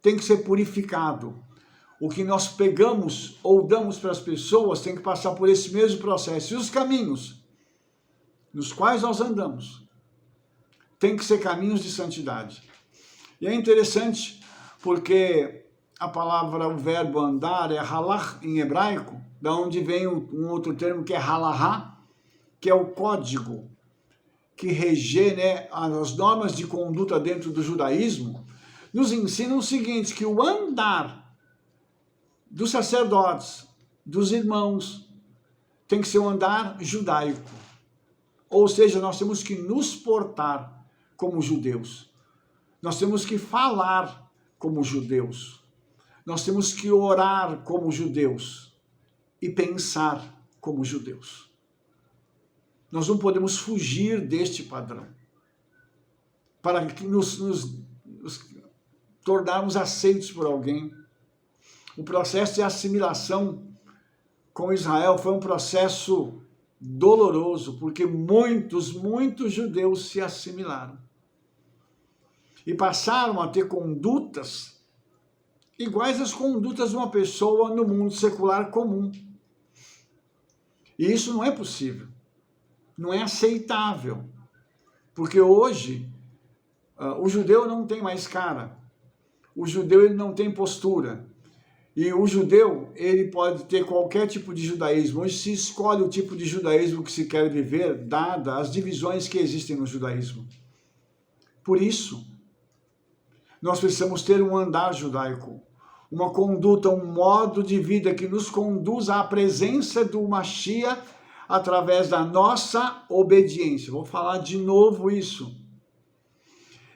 S1: tem que ser purificado. O que nós pegamos ou damos para as pessoas tem que passar por esse mesmo processo. E os caminhos nos quais nós andamos tem que ser caminhos de santidade. E é interessante porque a palavra, o verbo andar é halach em hebraico, da onde vem um outro termo que é halahá, que é o código que rege, né, as normas de conduta dentro do judaísmo, nos ensinam o seguinte, que o andar dos sacerdotes, dos irmãos, tem que ser um andar judaico. Ou seja, nós temos que nos portar como judeus. Nós temos que falar como judeus. Nós temos que orar como judeus e pensar como judeus. Nós não podemos fugir deste padrão para que nos tornarmos aceitos por alguém. O processo de assimilação com Israel foi um processo doloroso, porque muitos judeus se assimilaram e passaram a ter condutas iguais às condutas de uma pessoa no mundo secular comum. E isso não é possível, não é aceitável, porque hoje o judeu não tem mais cara, o judeu ele não tem postura, e o judeu ele pode ter qualquer tipo de judaísmo. Hoje se escolhe o tipo de judaísmo que se quer viver, dada as divisões que existem no judaísmo. Por isso, nós precisamos ter um andar judaico, uma conduta, um modo de vida que nos conduz à presença do Mashiach através da nossa obediência. Vou falar de novo isso.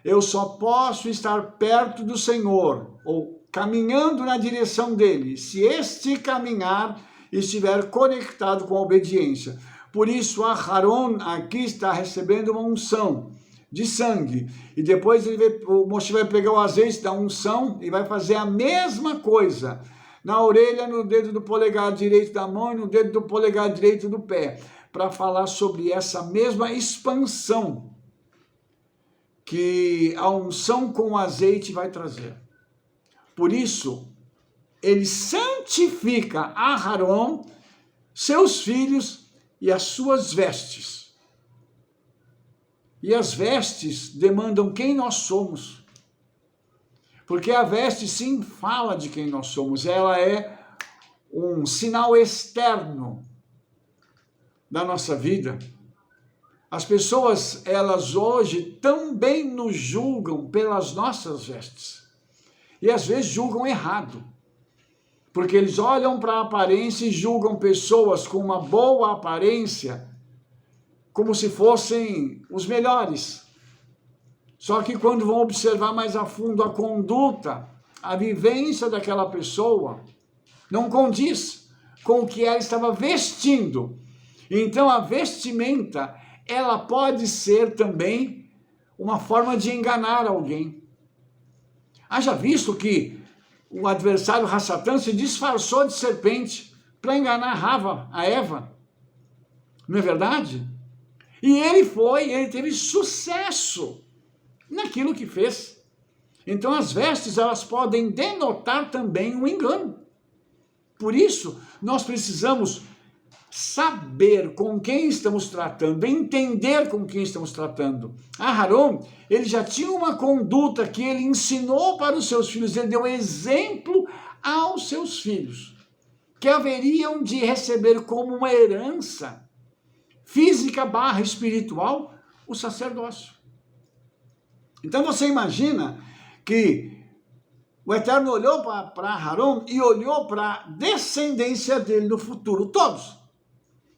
S1: Eu só posso estar perto do Senhor, ou caminhando na direção dele, se este caminhar estiver conectado com a obediência. Por isso, Aharon aqui está recebendo uma unção de sangue, e depois o Moshe vai pegar o azeite da unção e vai fazer a mesma coisa na orelha, no dedo do polegar direito da mão e no dedo do polegar direito do pé, para falar sobre essa mesma expansão que a unção com o azeite vai trazer. Por isso, ele santifica Aharon, seus filhos e as suas vestes. E as vestes demandam quem nós somos. Porque a veste sim fala de quem nós somos. Ela é um sinal externo da nossa vida. As pessoas, elas hoje também nos julgam pelas nossas vestes. E às vezes julgam errado. Porque eles olham para a aparência e julgam pessoas com uma boa aparência como se fossem os melhores. Só que quando vão observar mais a fundo a conduta, a vivência daquela pessoa, não condiz com o que ela estava vestindo. Então a vestimenta, ela pode ser também uma forma de enganar alguém. Haja visto que o adversário Hassatã se disfarçou de serpente para enganar a Eva. Não é verdade? E ele teve sucesso naquilo que fez. Então as vestes, elas podem denotar também um engano. Por isso, nós precisamos saber com quem estamos tratando, entender com quem estamos tratando. Aharon, ele já tinha uma conduta que ele ensinou para os seus filhos, ele deu exemplo aos seus filhos, que haveriam de receber como uma herança física / espiritual, o sacerdócio. Então você imagina que o Eterno olhou para Aharon e olhou para a descendência dele no futuro, todos.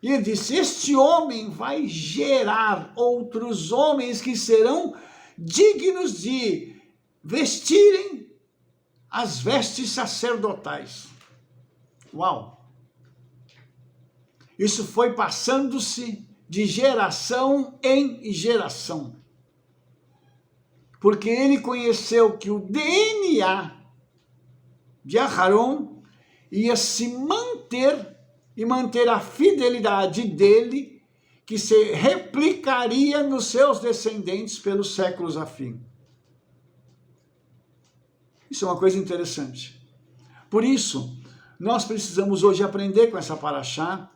S1: E ele disse, este homem vai gerar outros homens que serão dignos de vestirem as vestes sacerdotais. Uau! Isso foi passando-se de geração em geração. Porque ele conheceu que o DNA de Aharon ia se manter e manter a fidelidade dele, que se replicaria nos seus descendentes pelos séculos a fim. Isso é uma coisa interessante. Por isso, nós precisamos hoje aprender com essa paraxá,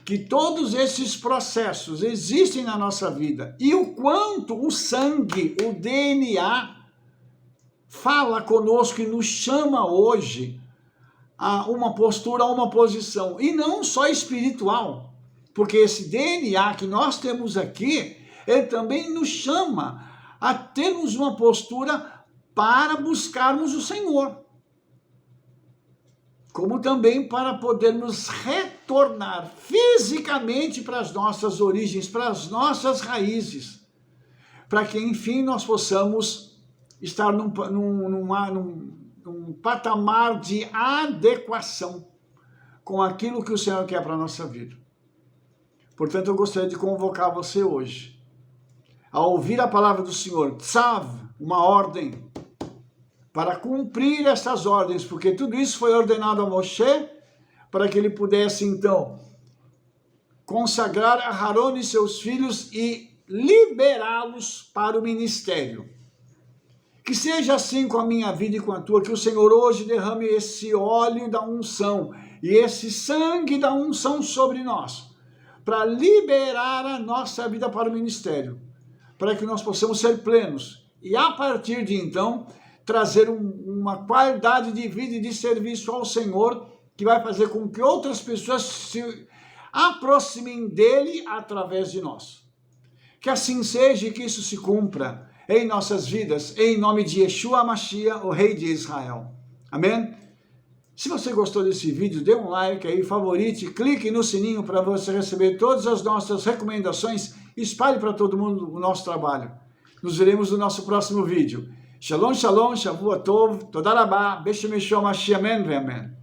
S1: que todos esses processos existem na nossa vida e o quanto o sangue, o DNA, fala conosco e nos chama hoje a uma postura, a uma posição, e não só espiritual, porque esse DNA que nós temos aqui, ele também nos chama a termos uma postura para buscarmos o Senhor, como também para podermos retornar fisicamente para as nossas origens, para as nossas raízes, para que enfim nós possamos estar num patamar de adequação com aquilo que o Senhor quer para a nossa vida. Portanto, eu gostaria de convocar você hoje a ouvir a palavra do Senhor, tzav, uma ordem, para cumprir essas ordens, porque tudo isso foi ordenado a Moshe, para que ele pudesse, então, consagrar a Aharon e seus filhos e liberá-los para o ministério. Que seja assim com a minha vida e com a tua, que o Senhor hoje derrame esse óleo da unção e esse sangue da unção sobre nós, para liberar a nossa vida para o ministério, para que nós possamos ser plenos e, a partir de então, trazer uma qualidade de vida e de serviço ao Senhor, que vai fazer com que outras pessoas se aproximem dele através de nós. Que assim seja e que isso se cumpra em nossas vidas, em nome de Yeshua Mashiach, o Rei de Israel. Amém? Se você gostou desse vídeo, dê um like aí, favorite, clique no sininho para você receber todas as nossas recomendações, espalhe para todo mundo o nosso trabalho. Nos veremos no nosso próximo vídeo. Shalom, shalom, Shavua Tov, Toda Rabá, Beshem Yeshua Mashiach, amém, amém.